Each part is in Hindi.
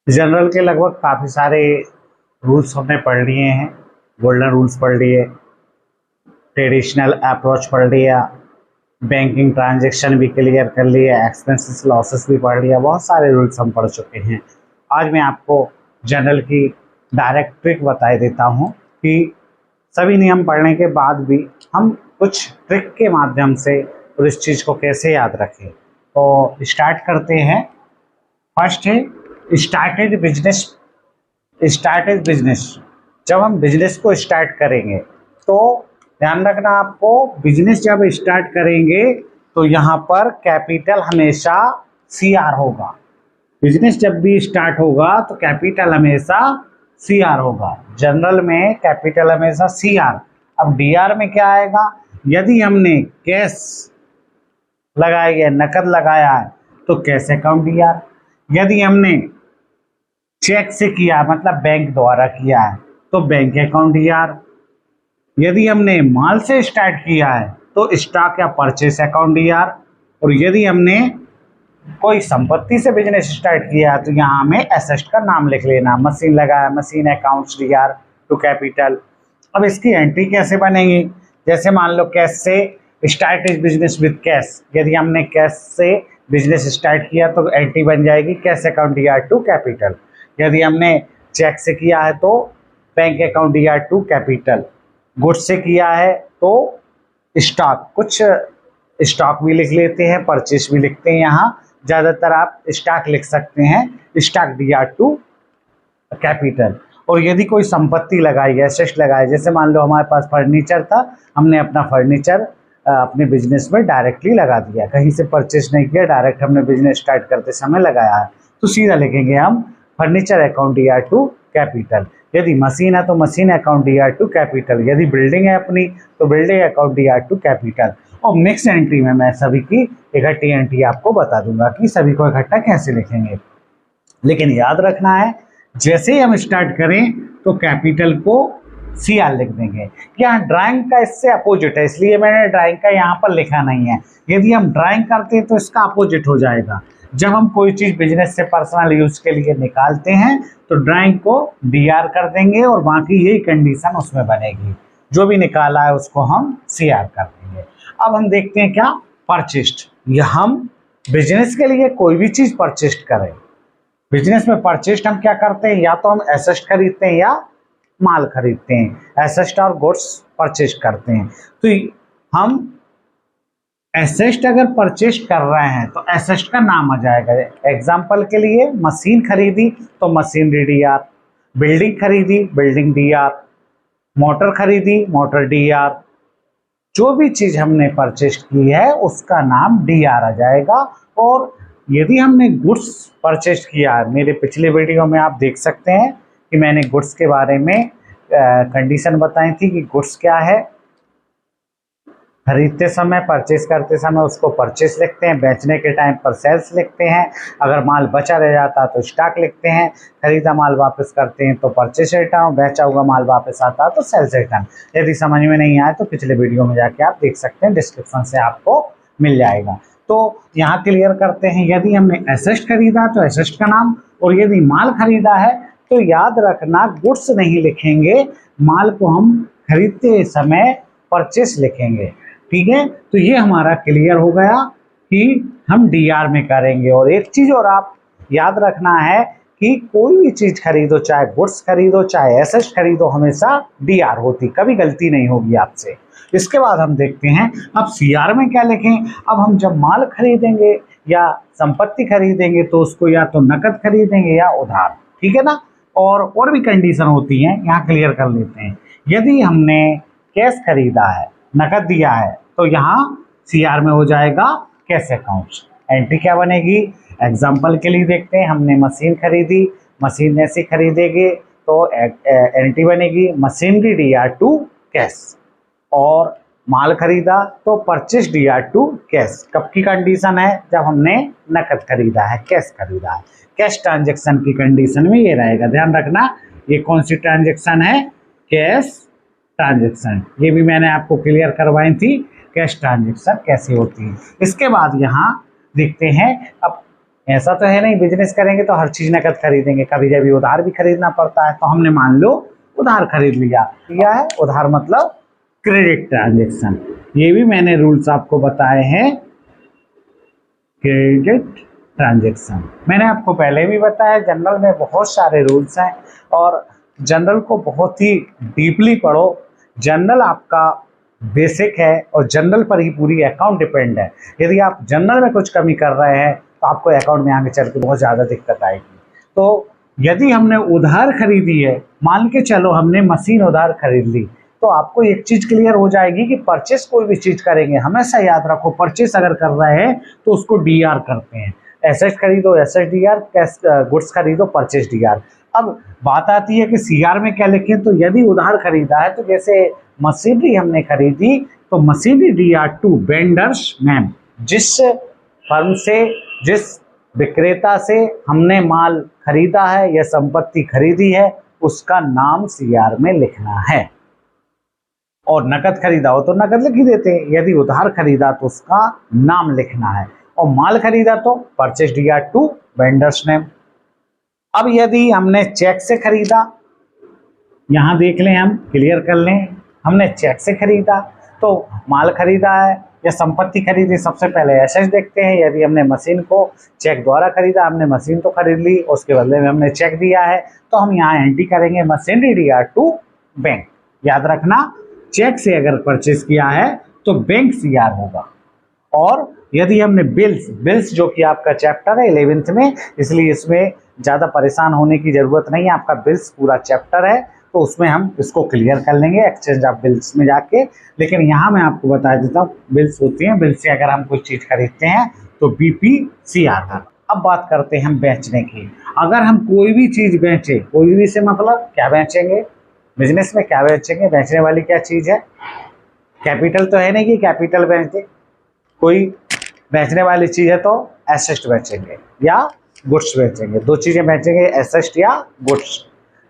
जनरल के लगभग काफ़ी सारे रूल्स हमने पढ़ लिए हैं। गोल्डन रूल्स पढ़ लिए, ट्रेडिशनल अप्रोच पढ़ लिया, बैंकिंग ट्रांजैक्शन भी क्लियर कर लिया, एक्सपेंसेस लॉसेस भी पढ़ लिया, बहुत सारे रूल्स हम पढ़ चुके हैं। आज मैं आपको जनरल की डायरेक्ट ट्रिक बता देता हूँ कि सभी नियम पढ़ने के बाद भी हम कुछ ट्रिक के माध्यम से उस चीज़ को कैसे याद रखें। तो स्टार्ट करते हैं। फर्स्ट है स्टार्टेड बिजनेस। स्टार्टेड बिजनेस, जब हम बिजनेस को स्टार्ट करेंगे तो ध्यान रखना आपको, बिजनेस जब स्टार्ट करेंगे तो यहाँ पर कैपिटल हमेशा CR होगा। बिजनेस जब भी स्टार्ट होगा तो कैपिटल हमेशा CR होगा। जनरल में कैपिटल हमेशा CR। अब DR में क्या आएगा? यदि हमने कैश लगाई है, नकद लगाया है तो कैश अकाउंट DR। यदि हमने चेक से किया मतलब बैंक द्वारा किया है तो बैंक अकाउंट DR। यदि हमने माल से स्टार्ट किया है तो स्टॉक या परचेस अकाउंट DR। और यदि हमने कोई संपत्ति से बिजनेस स्टार्ट किया है तो यहाँ हमें एसेट का नाम लिख लेना। मशीन लगाया, machine accounts DR to capital. अब इसकी एंट्री कैसे बनेगी? जैसे मान लो कैश से start is business with cash. यदि हमने कैश से बिजनेस स्टार्ट किया तो एंट्री बन जाएगी cash account DR to capital. यदि हमने चेक से किया है तो bank account DR to capital. Goods से किया है तो स्टॉक, कुछ स्टॉक भी लिख लेते हैं, परचेस भी लिखते हैं। यहाँ ज़्यादातर आप स्टॉक लिख सकते हैं, स्टॉक DR टू कैपिटल। और यदि कोई संपत्ति लगाई है, एसेट लगाए, जैसे मान लो हमारे पास फर्नीचर था, हमने अपना फर्नीचर अपने बिजनेस में डायरेक्टली लगा दिया, कहीं से परचेस नहीं किया, डायरेक्ट हमने बिजनेस स्टार्ट करते समय लगाया है, तो सीधा लिखेंगे हम furniture account DR to capital. यदि मशीन है तो machine account DR to capital. यदि बिल्डिंग है अपनी तो building account DR to capital. और मिक्स एंट्री में मैं सभी की इकट्ठी एंट्री आपको बता दूंगा कि सभी को इकट्ठा कैसे लिखेंगे। लेकिन याद रखना है, जैसे ही हम स्टार्ट करें तो कैपिटल को CR लिख देंगे। यहाँ ड्राइंग का इससे अपोजिट है, इसलिए मैंने ड्राइंग का यहाँ पर लिखा नहीं है। यदि हम ड्राइंग करते हैं तो इसका अपोजिट हो जाएगा। जब हम कोई चीज़ बिजनेस से पर्सनल यूज के लिए निकालते हैं तो ड्राइंग को DR कर देंगे और बाकी यही कंडीशन उसमें बनेगी, जो भी निकाला है उसको हम CR कर देंगे। अब हम देखते हैं क्या परचेस्ड। यह हम बिजनेस के लिए कोई भी चीज़ परचेस्ड करें, बिजनेस में परचेस्ड हम क्या करते हैं, या तो हम एसेट खरीदते हैं या माल खरीदते हैं। एसेट और गुड्स परचेज करते हैं। तो हम एसेट अगर परचेज कर रहे हैं तो एसेट का नाम आ जाएगा। एग्जांपल के लिए मशीन खरीदी तो मशीनरी DR, बिल्डिंग खरीदी बिल्डिंग DR, मोटर खरीदी मोटर DR। जो भी चीज़ हमने परचेज की है उसका नाम DR आ जाएगा। और यदि हमने गुड्स परचेज किया है, मेरे पिछले वीडियो में आप देख सकते हैं कि मैंने गुड्स के बारे में कंडीशन बताई थी कि गुड्स क्या है। खरीदते समय, परचेज करते समय उसको परचेज लिखते हैं, बेचने के टाइम पर सेल्स लिखते हैं, अगर माल बचा रह जाता तो स्टॉक लिखते हैं, खरीदा माल वापस करते हैं तो परचेज रिटर्न, बेचा हुआ माल वापस आता है तो सेल्स रिटर्न। यदि समझ में नहीं आए तो पिछले वीडियो में जाके आप देख सकते हैं, डिस्क्रिप्शन से आपको मिल जाएगा। तो यहाँ क्लियर करते हैं, यदि हमने एसेट खरीदा तो एसेट का नाम, और यदि माल खरीदा है तो याद रखना गुड्स नहीं लिखेंगे, माल को हम खरीदते समय परचेस लिखेंगे। ठीक है, तो ये हमारा क्लियर हो गया कि हम DR में करेंगे। और एक चीज़ और आप याद रखना है कि कोई भी चीज़ खरीदो, चाहे गुड्स खरीदो चाहे एसेट खरीदो, हमेशा DR होती, कभी गलती नहीं होगी आपसे। इसके बाद हम देखते हैं अब CR में क्या लिखें। अब हम जब माल खरीदेंगे या संपत्ति खरीदेंगे तो उसको या तो नकद खरीदेंगे या उधार, ठीक है ना। और भी कंडीशन होती हैं, यहाँ क्लियर कर लेते हैं। यदि हमने कैश खरीदा है, नकद दिया है, तो यहाँ CR में हो जाएगा कैश अकाउंट्स। एंट्री क्या बनेगी? एग्जाम्पल के लिए देखते हैं, हमने मशीन खरीदी, मशीन ऐसे खरीदेंगे तो एंट्री बनेगी मशीनरी DR टू कैश। और माल खरीदा तो परचेज DR टू कैश। कब की कंडीशन है? जब हमने नकद खरीदा है, कैश खरीदा है। कैश ट्रांजेक्शन की कंडीशन में ये रहेगा, ध्यान रखना। ये कौन सी ट्रांजेक्शन है? Cash transaction. ये भी मैंने आपको क्लियर करवाई थी, कैश ट्रांजेक्शन कैसे होती है। इसके बाद यहाँ देखते हैं, अब ऐसा तो है नहीं बिजनेस करेंगे तो हर चीज नकद खरीदेंगे, कभी कभी उधार भी खरीदना पड़ता है। तो हमने मान लो उधार खरीद लिया है। उधार मतलब क्रेडिट ट्रांजेक्शन। ये भी मैंने रूल्स आपको बताए हैं, क्रेडिट ट्रांजेक्शन मैंने आपको पहले भी बताया। जनरल में बहुत सारे रूल्स हैं और जनरल को बहुत ही डीपली पढ़ो। जनरल आपका बेसिक है और जनरल पर ही पूरी अकाउंट डिपेंड है। यदि आप जनरल में कुछ कमी कर रहे हैं तो आपको अकाउंट में आगे चल के बहुत ज़्यादा दिक्कत आएगी। तो यदि हमने उधार खरीदी है, मान के चलो हमने मशीन उधार खरीद ली, तो आपको एक चीज क्लियर हो जाएगी कि परचेस कोई भी चीज करेंगे हमेशा याद रखो, परचेस अगर कर रहे हैं तो उसको डीआर करते हैं। एसेट खरीदो एसेट डीआर, कैश गुड्स खरीदो परचेस डीआर। अब बात आती है कि सीआर में क्या लिखें। तो यदि उधार खरीदा है तो जैसे मशीनरी हमने खरीदी तो machinery DR to vendor's name, जिस फर्म से जिस विक्रेता से हमने माल खरीदा है या संपत्ति खरीदी है उसका नाम सीआर में लिखना है। और नकद खरीदा हो तो नकद लिख ही देते हैं। यदि उधार खरीदा तो उसका नाम लिखना है और माल खरीदा तो purchase DR to vendor's name. अब यदि हमने चेक से खरीदा, यहां देख लें, हम क्लियर कर लें, हमने चेक से खरीदा तो माल खरीदा है या संपत्ति खरीदी, सबसे पहले एसेट देखते हैं। यदि हमने मशीन को चेक द्वारा खरीदा, हमने मशीन तो खरीद ली, उसके बदले में हमने चेक दिया है, तो हम यहाँ एंट्री करेंगे मशीनरी डीआर टू बैंक। याद रखना, चेक से अगर परचेज किया है तो बैंक सीआर होगा। और यदि हमने बिल्स जो कि आपका चैप्टर है 11th में, इसलिए इसमें ज़्यादा परेशान होने की ज़रूरत नहीं है, आपका बिल्स पूरा चैप्टर है तो उसमें हम इसको क्लियर कर लेंगे एक्सचेंज ऑफ बिल्स में जाके। लेकिन यहाँ मैं आपको बता देता हूँ, बिल्स होती हैं, बिल से अगर हम कोई चीज़ खरीदते हैं तो बीपीसीआर होगा। अब बात करते हैं हम बेचने की। अगर हम कोई भी चीज़ बेचें, कोई भी से मतलब क्या बेचेंगे, बिजनेस में क्या बेचेंगे, बेचने वाली क्या चीज़ है, कैपिटल तो है नहीं कि कैपिटल बेचें। कोई बेचने वाली चीज़ है तो एसेट बेचेंगे या गुड्स बेचेंगे, दो चीज़ें बेचेंगे, एसेट या गुड्स।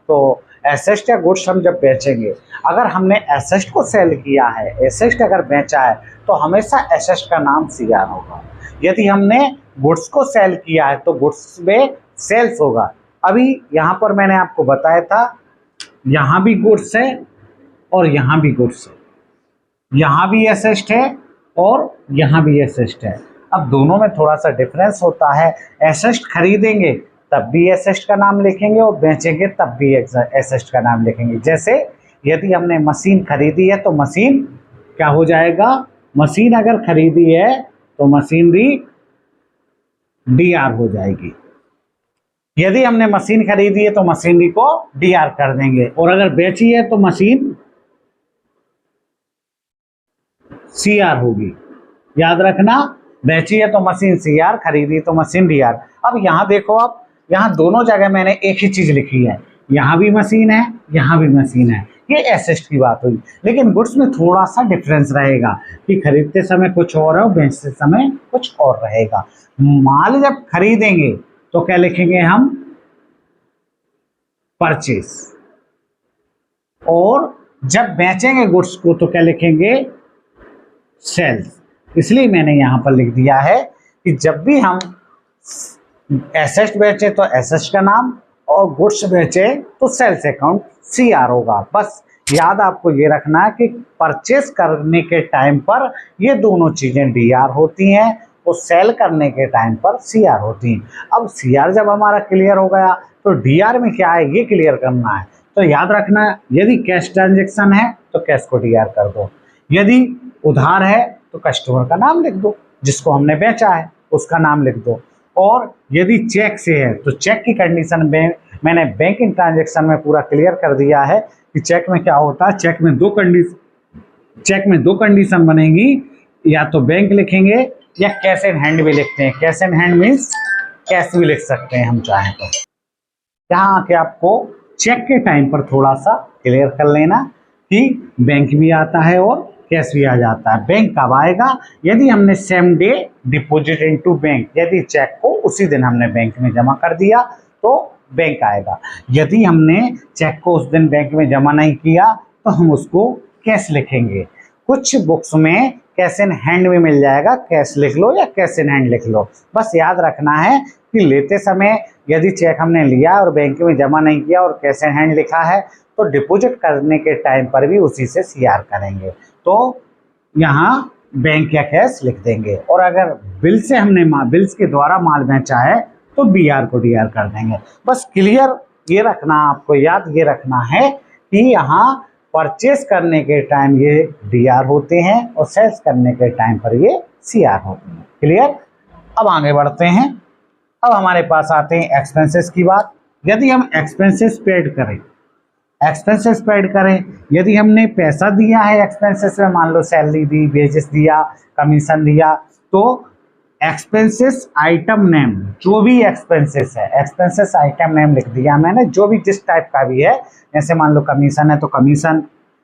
तो एसेट या गुड्स हम जब बेचेंगे, अगर हमने एसेट को सेल किया है, एसेट अगर बेचा है तो हमेशा एसेट का नाम सीआर होगा। यदि हमने गुड्स को सेल किया है तो गुड्स में सेल्स होगा। अभी यहाँ पर मैंने आपको बताया था, यहाँ भी गुड्स है और यहाँ भी गुड्स है, यहाँ भी एसेट है और यहाँ भी एसेट है। अब दोनों में थोड़ा सा डिफरेंस होता है। एसेट खरीदेंगे तब भी एसेट का नाम लिखेंगे और बेचेंगे तब भी एसेट का नाम लिखेंगे। जैसे यदि हमने मशीन खरीदी है तो मशीन क्या हो जाएगा, मशीन अगर खरीदी है तो मशीनरी डीआर हो जाएगी। यदि हमने मशीन खरीदी है तो मशीनरी को डीआर कर देंगे, और अगर बेची है तो मशीन सीआर होगी। याद रखना, बेची है तो मशीन सीआर, खरीदी तो मशीन डीआर। अब यहाँ देखो, आप यहाँ दोनों जगह मैंने एक ही चीज लिखी है, यहाँ भी मशीन है यहाँ भी मशीन है, ये एसेट की बात हुई। लेकिन गुड्स में थोड़ा सा डिफरेंस रहेगा कि खरीदते समय कुछ और है और बेचते समय कुछ और रहेगा। माल जब खरीदेंगे तो क्या लिखेंगे हम, परचेस, और जब बेचेंगे गुड्स को तो क्या लिखेंगे, सेल्स। इसलिए मैंने यहाँ पर लिख दिया है कि जब भी हम एसेट बेचे तो एसेट का नाम और गुड्स बेचे तो सेल्स अकाउंट सीआर होगा। बस याद आपको ये रखना है कि परचेस करने के टाइम पर ये दोनों चीजें डीआर होती हैं और सेल करने के टाइम पर सीआर होती हैं। अब सीआर जब हमारा क्लियर हो गया तो डीआर में क्या है ये क्लियर करना है। तो याद रखना, यदि कैश ट्रांजेक्शन है तो कैश को डीआर कर दो, यदि उधार है तो कस्टमर का नाम लिख दो, जिसको हमने बेचा है उसका नाम लिख दो। और यदि चेक से है तो चेक की कंडीशन में मैंने बैंकिंग ट्रांजेक्शन में पूरा क्लियर कर दिया है कि चेक में क्या होता है। चेक में दो कंडीशन बनेगी, या तो बैंक लिखेंगे या कैश इन हैंड भी लिखते हैं। Cash in hand means cash भी लिख सकते हैं हम चाहें तो। यहाँ आके आपको चेक के टाइम पर थोड़ा सा क्लियर कर लेना कि बैंक भी आता है और कैश भी आ जाता है। बैंक कब आएगा, यदि हमने same day deposit into bank, यदि चेक को उसी दिन हमने बैंक में जमा कर दिया तो बैंक आएगा। यदि हमने चेक को उस दिन बैंक में जमा नहीं किया तो हम उसको कैश लिखेंगे। कुछ बुक्स में कैश इन हैंड भी मिल जाएगा, कैश लिख लो या कैश इन हैंड लिख लो। बस याद रखना है कि लेते समय यदि चेक हमने लिया और बैंक में जमा नहीं किया और कैश इन हैंड लिखा है तो डिपॉजिट करने के टाइम पर भी उसी से सीआर करेंगे, तो यहाँ बैंक या कैश लिख देंगे। और अगर बिल से हमने बिल्स के द्वारा माल बेचा है तो बीआर को डीआर कर देंगे। बस क्लियर ये रखना, आपको याद ये रखना है कि यहाँ परचेस करने के टाइम ये डीआर होते हैं और सेल्स करने के टाइम पर ये सीआर होते हैं। क्लियर। अब आगे बढ़ते हैं। अब हमारे पास आते हैं एक्सपेंसेस की बात। यदि हम एक्सपेंसेस पेड करें, एक्सपेंसेस पेड करें, यदि हमने पैसा दिया है एक्सपेंसेस में, मान लो सैलरी दी, वेजेस दिया, कमीशन दिया, तो एक्सपेंसेस आइटम नेम, जो भी एक्सपेंसेस है, एक्सपेंसेस आइटम नेम लिख दिया मैंने, जो भी जिस टाइप का भी है, जैसे मान लो कमीशन है तो कमीशन,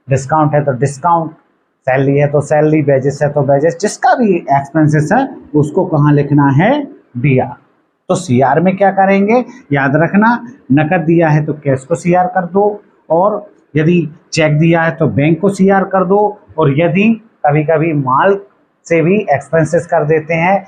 डिस्काउंट है तो डिस्काउंट, सैलरी है तो सैलरी, वेजेस है तो वेजेस, जिसका भी एक्सपेंसेस है उसको कहाँ लिखना है, डीआर। तो सीआर में क्या करेंगे, याद रखना, नकद दिया है तो कैश को सीआर कर दो, और यदि चेक दिया है तो बैंक को सीआर कर दो, और यदि कभी कभी माल से भी एक्सपेंसेस कर देते हैं,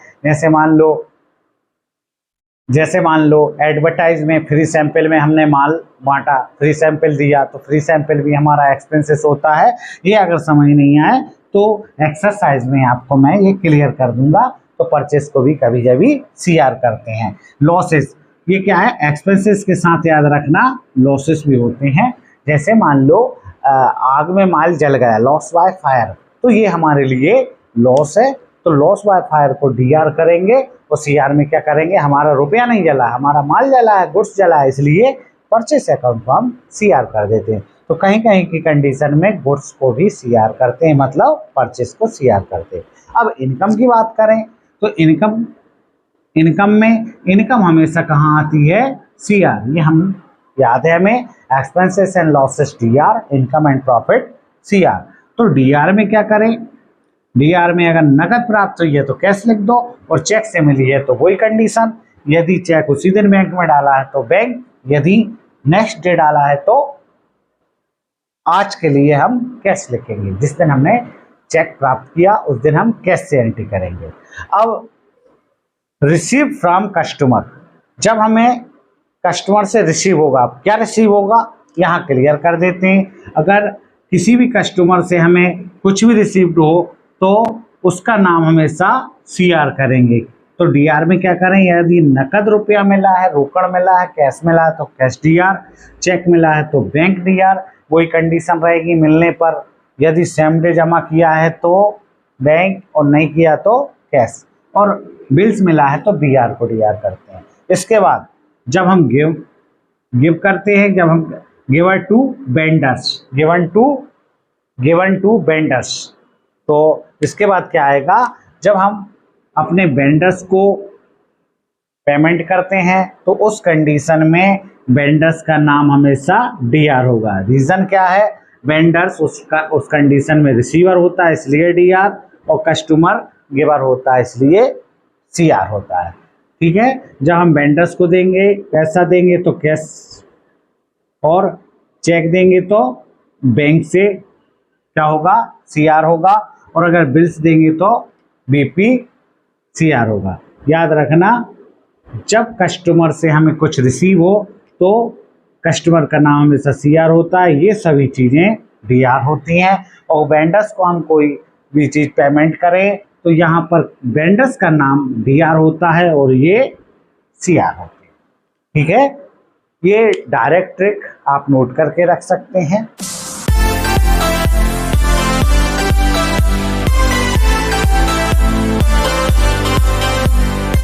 जैसे मान लो एडवर्टाइज में फ्री सैंपल में हमने माल बांटा, फ्री सैंपल दिया, तो फ्री सैंपल भी हमारा एक्सपेंसेस होता है। ये अगर समझ नहीं आए तो एक्सरसाइज में आपको मैं ये क्लियर कर दूंगा। तो परचेस को भी कभी कभी सीआर करते हैं। लॉसेस, ये क्या है, एक्सपेंसेस के साथ याद रखना लॉसेस भी होते हैं। जैसे मान लो आग में माल जल गया, लॉस बाय फायर, तो ये हमारे लिए लॉस है, तो लॉस बाय फायर को डीआर करेंगे और सीआर में क्या करेंगे, हमारा रुपया नहीं जला, हमारा माल जला है, गुड्स जला है, इसलिए परचेस अकाउंट को हम सीआर कर देते हैं। तो कहीं कहीं की कंडीशन में गुड्स को भी सीआर करते हैं, मतलब परचेस को सीआर करते हैं। अब इनकम की बात करें तो इनकम में इनकम हमेशा कहाँ आती है, सीआर। ये हम याद है हमें, expenses and losses DR, income and profit CR. तो डीआर में क्या करें, डीआर में अगर नकद प्राप्त हुई है तो कैश लिख दो, और चेक से मिली है तो वही कंडीशन, यदि चेक उसी दिन बैंक में डाला है तो बैंक, यदि नेक्स्ट डे डाला है तो आज के लिए हम कैश लिखेंगे, जिस दिन हमने चेक प्राप्त किया उस दिन हम कैश से एंट्री करेंगे। अब रिसीव फ्रॉम कस्टमर, जब हमें कस्टमर से रिसीव होगा, क्या रिसीव होगा यहाँ क्लियर कर देते हैं। अगर किसी भी कस्टमर से हमें कुछ भी रिसीव्ड हो तो उसका नाम हमेशा सीआर करेंगे। तो डीआर में क्या करें, यदि नकद रुपया मिला है, रोकड़ मिला है, कैश मिला है तो कैश डीआर, चेक मिला है तो बैंक डीआर, वही कंडीशन रहेगी मिलने पर। यदि सेम डे जमा किया है तो बैंक और नहीं किया तो कैश, और बिल्स मिला है तो बीआर को डीआर करते हैं। इसके बाद जब हम गिव करते हैं, जब हम गिवन टू वेंडर्स, तो इसके बाद क्या आएगा, जब हम अपने वेंडर्स को पेमेंट करते हैं तो उस कंडीशन में वेंडर्स का नाम हमेशा डीआर होगा। रीज़न क्या है, वेंडर्स उस कंडीशन में रिसीवर होता है इसलिए डीआर, और कस्टमर गिवर होता है इसलिए सीआर होता है। ठीक है। जब हम वेंडर्स को देंगे, पैसा देंगे तो कैश, और चेक देंगे तो बैंक से क्या होगा, सीआर होगा, और अगर बिल्स देंगे तो बीपी सीआर होगा। याद रखना, जब कस्टमर से हमें कुछ रिसीव हो तो कस्टमर का नाम हमेशा सीआर होता है, ये सभी चीज़ें डीआर होती हैं। और वेंडर्स को हम कोई भी चीज़ पेमेंट करें तो यहाँ पर वेंडर्स का नाम डीआर होता है और ये सीआर होते हैं। ठीक है, ये डायरेक्ट ट्रिक आप नोट करके रख सकते हैं।